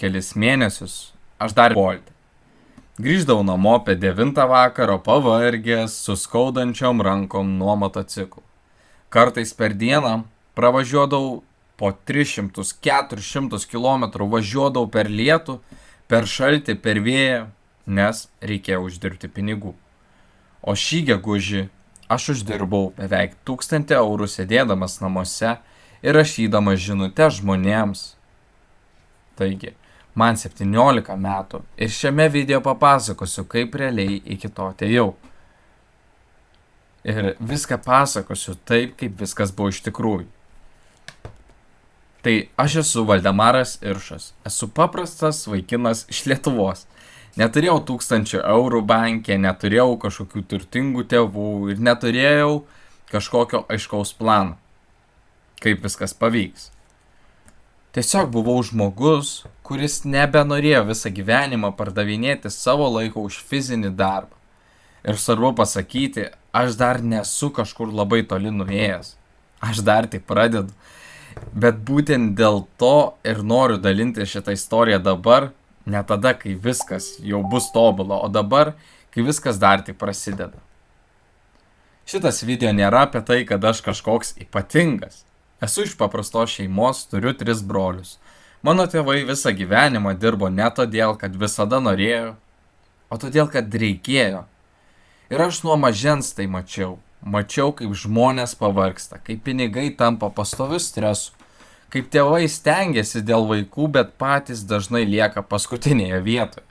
kelis mėnesius aš dar Bolt. Grįždavau namo apie 9 vakaro pavargęs su skaudančiom rankom nuo motociklų. Kartais per dieną pravažiuodavau po 300-400 km, važiuodavau per lietų, per šaltį, per vėją, nes reikėjo uždirbti pinigų. O šį gegužį aš uždirbau beveik 1000 eurų sėdėdamas namuose ir rašydamas žinutę žmonėms. Taigi, man 17 metų ir šiame video papasakosiu, kaip realiai iki to atėjau. Ir viską pasakosiu taip, kaip viskas buvo iš tikrųjų. Tai aš esu Valdemaras Iršas, esu paprastas vaikinas iš Lietuvos. Neturėjau 1000 eurų banke, neturėjau kažkokių turtingų tėvų ir neturėjau kažkokio aiškaus plano, kaip viskas pavyks. Tiesiog buvau žmogus, kuris nebenorėjo visą gyvenimą pardavinėti savo laiko už fizinį darbą. Ir svarbu pasakyti, aš dar nesu kažkur labai toli nuėjęs. Aš dar tik pradedu. Bet būtent dėl to ir noriu dalinti šitą istoriją dabar, ne tada, kai viskas jau bus tobula, o dabar, kai viskas dar tik prasideda. Šitas video nėra apie tai, kad aš kažkoks ypatingas. Esu iš paprastos šeimos, turiu 3 brolius. Mano tėvai visą gyvenimą dirbo ne todėl, kad visada norėjo, o todėl, kad reikėjo. Ir aš nuo mažens tai mačiau. Mačiau, kaip žmonės pavargsta, kaip pinigai tampa pastoviu stresu, kaip tėvai stengiasi dėl vaikų, bet patys dažnai lieka paskutinėje vietoje.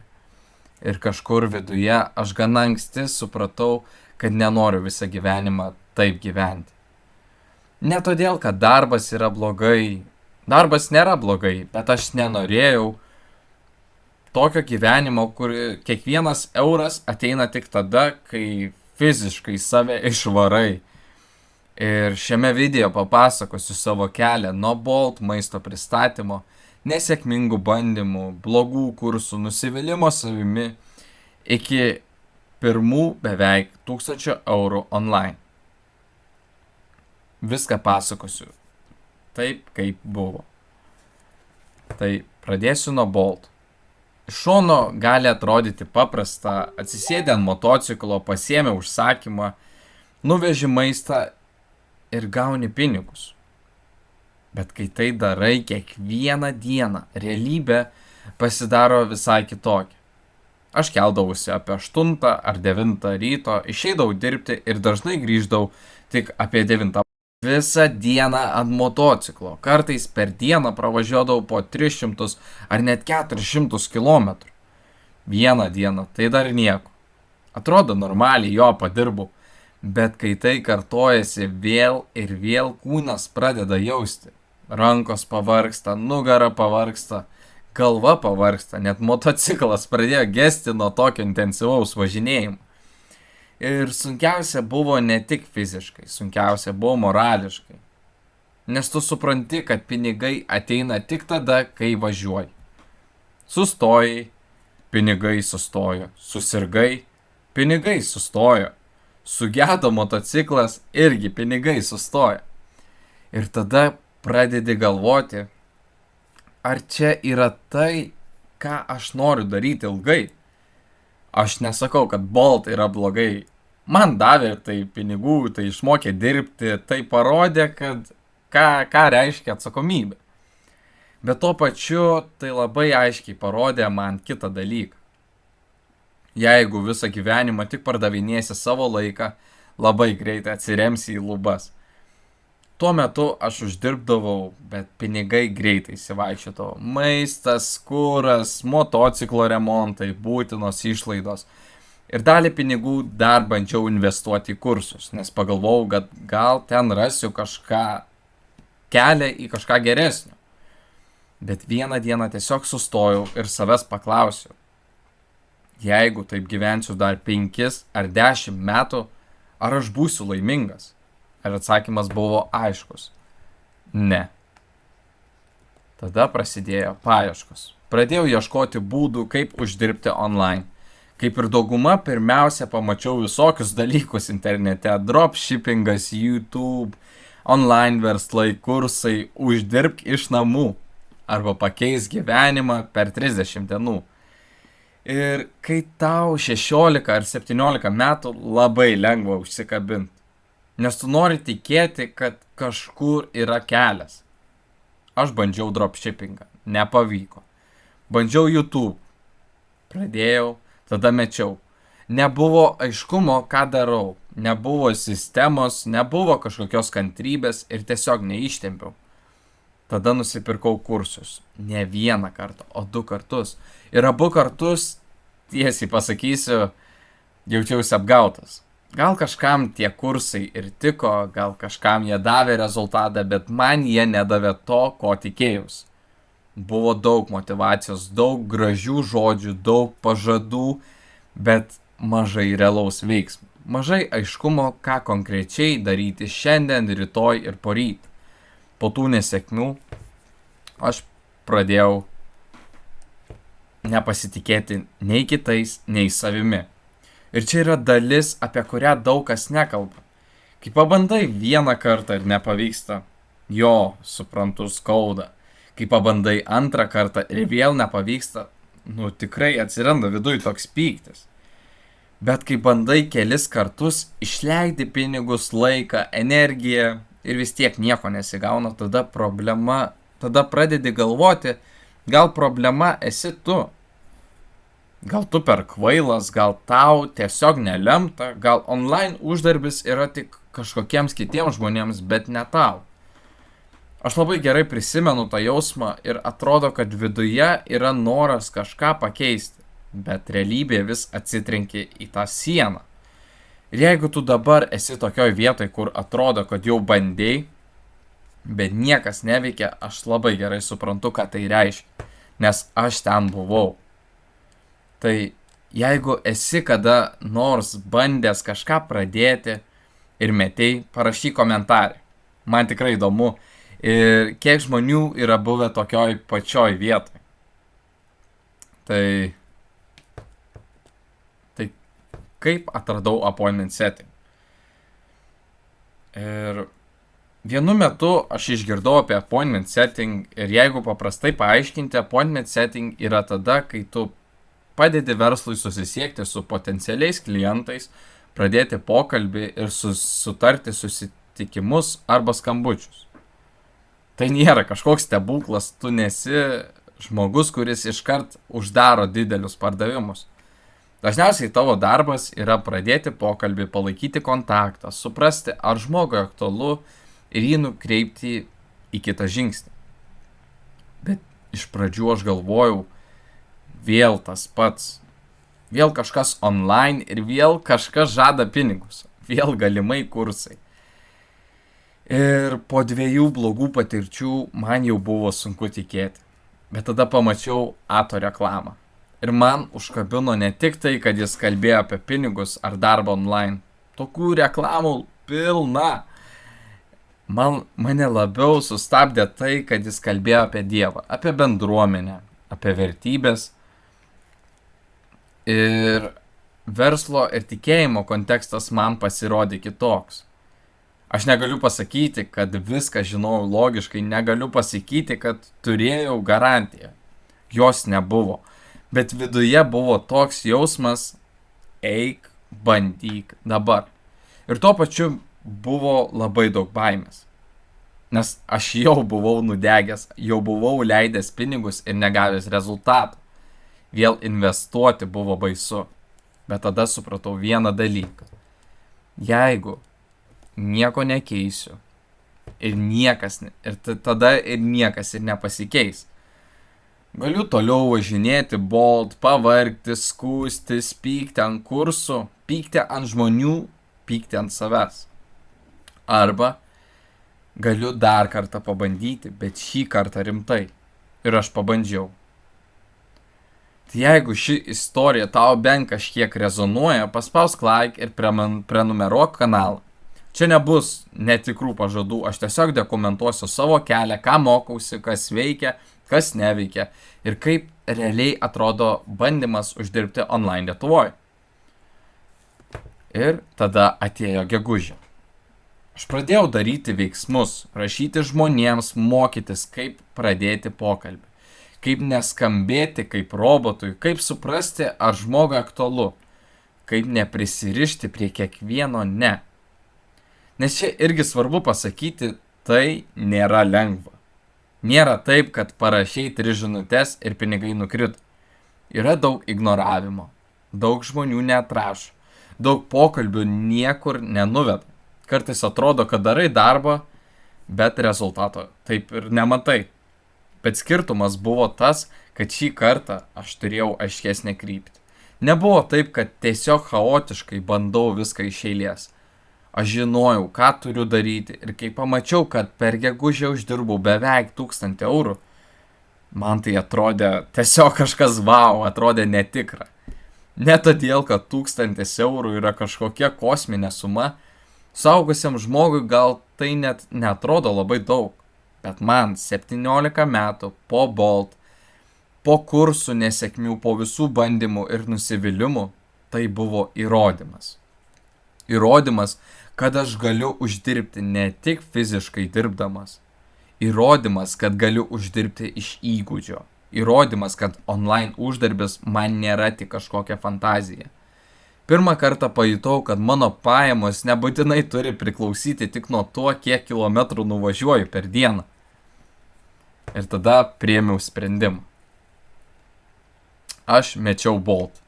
Ir kažkur viduje aš gana anksti supratau, kad nenoriu visą gyvenimą taip gyventi. Ne todėl, kad darbas yra blogai. Darbas nėra blogai, bet aš nenorėjau tokio gyvenimo, kur kiekvienas euras ateina tik tada, kai fiziškai save išvarai. Ir šiame video papasakosiu savo kelią nuo Bolt maisto pristatymo, nesėkmingų bandymų, blogų kursų, nusivylimo savimi, iki pirmų beveik 1000 eurų online. Viską pasakosiu taip, kaip buvo. Tai pradėsiu nuo Bolt. Iš šono gali atrodyti paprasta, atsisėdė ant motociklo, pasiėmė užsakymą, nuveži maistą ir gauni pinigus. Bet kai tai darai kiekvieną dieną, realybė pasidaro visai kitokia. Aš keldavausi apie 8 ar 9 ryto, išeidavau dirbti ir dažnai grįždavau tik apie 9. Visą dieną ant motociklo, kartais per dieną pravažiuodavau po 300 ar net 400 km. Vieną dieną, tai dar nieko. Atrodo normaliai, jo padirbau, bet kai tai kartojasi vėl ir vėl, kūnas pradeda jausti. Rankos pavargsta, nugara pavargsta, galva pavargsta, net motociklas pradėjo gesti nuo tokio intensyvaus važinėjimo. Ir sunkiausia buvo ne tik fiziškai, sunkiausia buvo morališkai. Nes tu supranti, kad pinigai ateina tik tada, kai važiuoji. Sustojai, pinigai sustojo. Susirgai, pinigai sustojo. Sugedo motociklas, irgi pinigai sustojo. Ir tada pradedi galvoti, ar čia yra tai, ką aš noriu daryti ilgai. Aš nesakau, kad Bolt yra blogai. Man davė tai pinigų, tai išmokė dirbti, tai parodė, kad ką reiškia atsakomybė. Bet tuo pačiu tai labai aiškiai parodė man kitą dalyką. Jeigu visą gyvenimą tik pardavinėsi savo laiką, labai greitai atsiremsi į lubas. Tuo metu aš uždirbdavau, bet pinigai greitai įsivaikščiodavo. Maistas, kuras, motociklo remontai, būtinos išlaidos. Ir dalį pinigų dar bandžiau investuoti į kursus, nes pagalvojau, kad gal ten rasiu kažką, kelią į kažką geresnio. Bet vieną dieną tiesiog sustojau ir savęs paklausiau. Jeigu taip gyvensiu dar 5 ar 10 metų, ar aš būsiu laimingas? Ir atsakymas buvo aiškus. Ne. Tada prasidėjo paieškos. Pradėjau ieškoti būdų, kaip uždirbti online. Kaip ir dauguma, pirmiausia pamačiau visokius dalykus internete. Dropshippingas, YouTube, online verslai, kursai, uždirbk iš namų. arba pakeis gyvenimą per 30 dienų. Ir kai tau 16 ar 17 metų, labai lengva užsikabinti. Nes tu nori tikėti, kad kažkur yra kelias. Aš bandžiau dropshippingą, nepavyko. Bandžiau YouTube, pradėjau, tada mečiau. Nebuvo aiškumo, ką darau. Nebuvo sistemos, nebuvo kažkokios kantrybės ir tiesiog neištempiau. Tada nusipirkau kursus. Ne vieną kartą, o 2 kartus. Ir abu kartus, tiesiai pasakysiu, jaučiausi apgautas. Gal kažkam tie kursai ir tiko, gal kažkam jie davė rezultatą, bet man jie nedavė to, ko tikėjausi. Buvo daug motyvacijos, daug gražių žodžių, daug pažadų, bet mažai realaus veiksmo. Mažai aiškumo, ką konkrečiai daryti šiandien, rytoj ir poryt. Po tų nesėkmių aš pradėjau nepasitikėti nei kitais, nei savimi. Ir čia yra dalis, apie kurią daug kas nekalba. Kai pabandai vieną kartą ir nepavyksta, jo, suprantu, skauda. Kai pabandai antrą kartą ir vėl nepavyksta, tikrai atsiranda viduj toks pyktis. Bet kai bandai kelis kartus, išleidi pinigus, laiką, energiją ir vis tiek nieko nesigauna, tada pradedi galvoti, gal problema esi tu. Gal tu per kvailas, gal tau tiesiog nelemta, gal online uždarbis yra tik kažkokiems kitiems žmonėms, bet ne tau. Aš labai gerai prisimenu tą jausmą ir atrodo, kad viduje yra noras kažką pakeisti, bet realybė vis atsitrenkia į tą sieną. Ir jeigu tu dabar esi tokioj vietoj, kur atrodo, kad jau bandėjai, bet niekas neveikia, aš labai gerai suprantu, ką tai reiškia, nes aš ten buvau. Tai jeigu esi kada nors bandęs kažką pradėti ir metei, parašyk komentarį. Man tikrai įdomu, ir kiek žmonių yra buvę tokioj pačioj vietoj. Tai kaip atradau appointment setting. Ir vienu metu aš išgirdau apie appointment setting ir jeigu paprastai paaiškinti, appointment setting yra tada, kai tu padedi verslui susisiekti su potencialiais klientais, pradėti pokalbį ir sutarti susitikimus arba skambučius. Tai nėra kažkoks stebuklas, tu nesi žmogus, kuris iškart uždaro didelius pardavimus. Dažniausiai tavo darbas yra pradėti pokalbį, palaikyti kontaktą, suprasti, ar žmogui aktualu ir jį nukreipti į kitą žingsnį. Bet iš pradžių aš galvojau, vėl tas pats, vėl kažkas online ir vėl kažkas žada pinigus, vėl galimai kursai. Ir po 2 blogų patirčių man jau buvo sunku tikėti, bet tada pamačiau Ato reklamą. Ir man užkabino ne tik tai, kad jis kalbėjo apie pinigus ar darbą online. Tokių reklamų pilna. Mane labiau sustabdė tai, kad jis kalbėjo apie Dievą, apie bendruomenę, apie vertybės. Ir verslo ir tikėjimo kontekstas man pasirodė kitoks. Aš negaliu pasakyti, kad viską žinojau logiškai, negaliu pasakyti, kad turėjau garantiją. Jos nebuvo. Bet viduje buvo toks jausmas, eik, bandyk dabar. Ir tuo pačiu buvo labai daug baimės. Nes aš jau buvau nudegęs, jau buvau leidęs pinigus ir negavęs rezultatų. Vėl investuoti buvo baisu. Bet tada supratau vieną dalyką. Jeigu nieko nekeisiu tada ir niekas ir nepasikeis. Galiu toliau važinėti Bolt, pavargti, skųstis, pykti ant kursų, pykti ant žmonių, pykti ant savęs. Arba galiu dar kartą pabandyti, bet šį kartą rimtai. Ir aš pabandžiau. Tai jeigu ši istorija tau bent kažkiek rezonuoja, paspausk like ir prenumeruok kanalą. Čia nebus netikrų pažadų, aš tiesiog dokumentuosiu savo kelią, ką mokausi, kas veikia, kas neveikia ir kaip realiai atrodo bandymas uždirbti online Lietuvoje. Ir tada atėjo gegužė. Aš pradėjau daryti veiksmus, rašyti žmonėms, mokytis, kaip pradėti pokalbį, kaip neskambėti kaip robotui, kaip suprasti, ar žmogui aktualu, kaip neprisirišti prie kiekvieno ne. Nes čia irgi svarbu pasakyti, tai nėra lengva. Nėra taip, kad parašei 3 žinutes ir pinigai nukrito. Yra daug ignoravimo, daug žmonių neatrašo, daug pokalbių niekur nenuveda. Kartais atrodo, kad darai darbą, bet rezultato taip ir nematai. Bet skirtumas buvo tas, kad šį kartą aš turėjau aiškesnę kryptį. Nebuvo taip, kad tiesiog chaotiškai bandau viską iš eilės. Aš žinojau, ką turiu daryti ir kai pamačiau, kad per gegužę uždirbau beveik 1000 eurų, man tai atrodė tiesiog kažkas vau, atrodė netikra. Ne todėl, kad 1000 eurų yra kažkokia kosminė suma, suaugusiam žmogui gal tai net netrodo labai daug, bet man 17 metų po Bolt, po kursų nesėkmių, po visų bandymų ir nusivylimų, tai buvo įrodymas. Įrodymas, kad aš galiu uždirbti ne tik fiziškai dirbdamas. Įrodymas, kad galiu uždirbti iš įgūdžio. Įrodymas, kad online uždarbis man nėra tik kažkokia fantazija. Pirmą kartą pajutau, kad mano pajamos nebūtinai turi priklausyti tik nuo to, kiek kilometrų nuvažiuoju per dieną. Ir tada priėmiau sprendimą. Aš mečiau Bolt.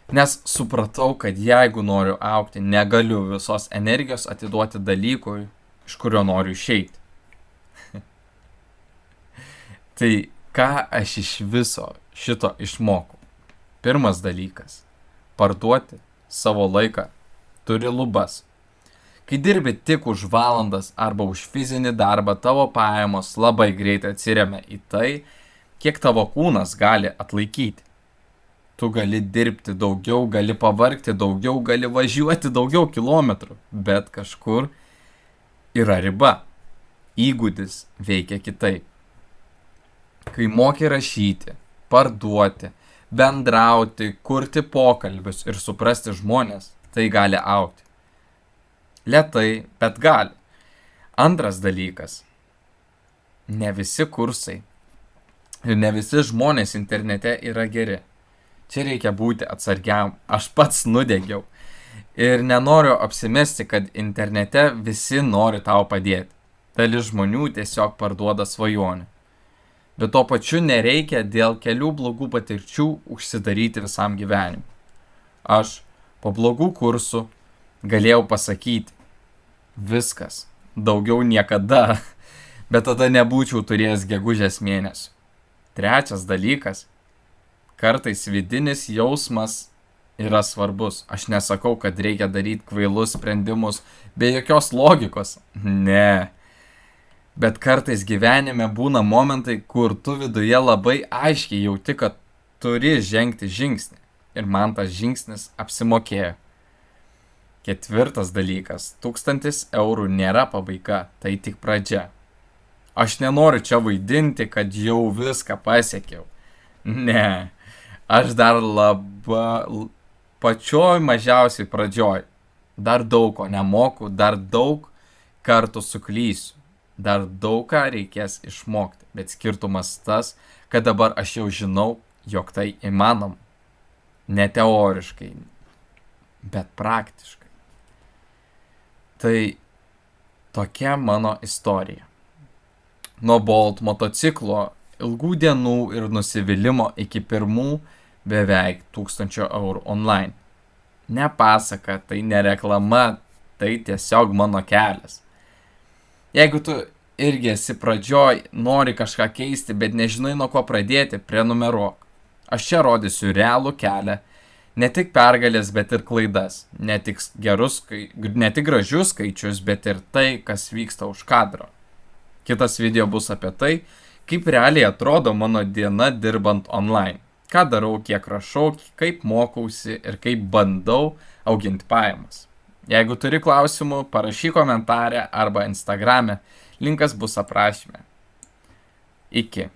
Nes supratau, kad jeigu noriu augti, negaliu visos energijos atiduoti dalykui, iš kurio noriu išeiti. Tai ką aš iš viso šito išmokau? Pirmas dalykas. Parduoti savo laiką turi lubas. Kai dirbi tik už valandas arba už fizinį darbą, tavo pajamos labai greitai atsiremia į tai, kiek tavo kūnas gali atlaikyti. Tu gali dirbti daugiau, gali pavargti daugiau, gali važiuoti daugiau kilometrų, bet kažkur yra riba. Įgūdis veikia kitaip. Kai moki rašyti, parduoti, bendrauti, kurti pokalbius ir suprasti žmonės, tai gali augti. Lėtai, bet gali. Antras dalykas. Ne visi kursai ir ne visi žmonės internete yra geri. Čia reikia būti atsargiam. Aš pats nudegiau. Ir nenoriu apsimesti, kad internete visi nori tau padėti. Dalis žmonių tiesiog parduoda svajonę. Bet to pačiu nereikia dėl kelių blogų patirčių užsidaryti visam gyvenimui. Aš po blogų kursų galėjau pasakyti, viskas, daugiau niekada, bet tada nebūčiau turėjęs gegužės mėnesių. Trečias dalykas, kartais vidinis jausmas yra svarbus. Aš nesakau, kad reikia daryti kvailus sprendimus be jokios logikos. Ne. Bet kartais gyvenime būna momentai, kur tu viduje labai aiškiai jauti, kad turi žengti žingsnį. Ir man tas žingsnis apsimokėjo. Ketvirtas dalykas. 1000 eurų nėra pabaiga, tai tik pradžia. Aš nenoriu čia vaidinti, kad jau viską pasiekiau. Ne. Aš dar pačioj mažiausiai pradžioj. Dar daug ko nemoku, dar daug kartų suklysiu. Dar daug ką reikės išmokti, bet skirtumas tas, kad dabar aš jau žinau, jog tai įmanoma. Ne teoriškai, bet praktiškai. Tai tokia mano istorija. Nuo Bolt motociklo, ilgų dienų ir nusivylimų iki pirmų beveik 1000 eurų online. Ne pasaka, tai ne reklama, tai tiesiog mano kelias. Jeigu tu irgi esi pradžioj, nori kažką keisti, bet nežinai nuo ko pradėti, prenumeruok. Aš čia rodysiu realų kelią, ne tik pergalės, bet ir klaidas. Ne tik gražius skaičius, bet ir tai, kas vyksta už kadro. Kitas video bus apie tai, kaip realiai atrodo mano diena dirbant online. Ką darau, kiek rašau, kaip mokausi ir kaip bandau auginti pajamas. Jeigu turi klausimų, parašyk komentarę arba Instagrame, linkas bus aprašyme. Iki.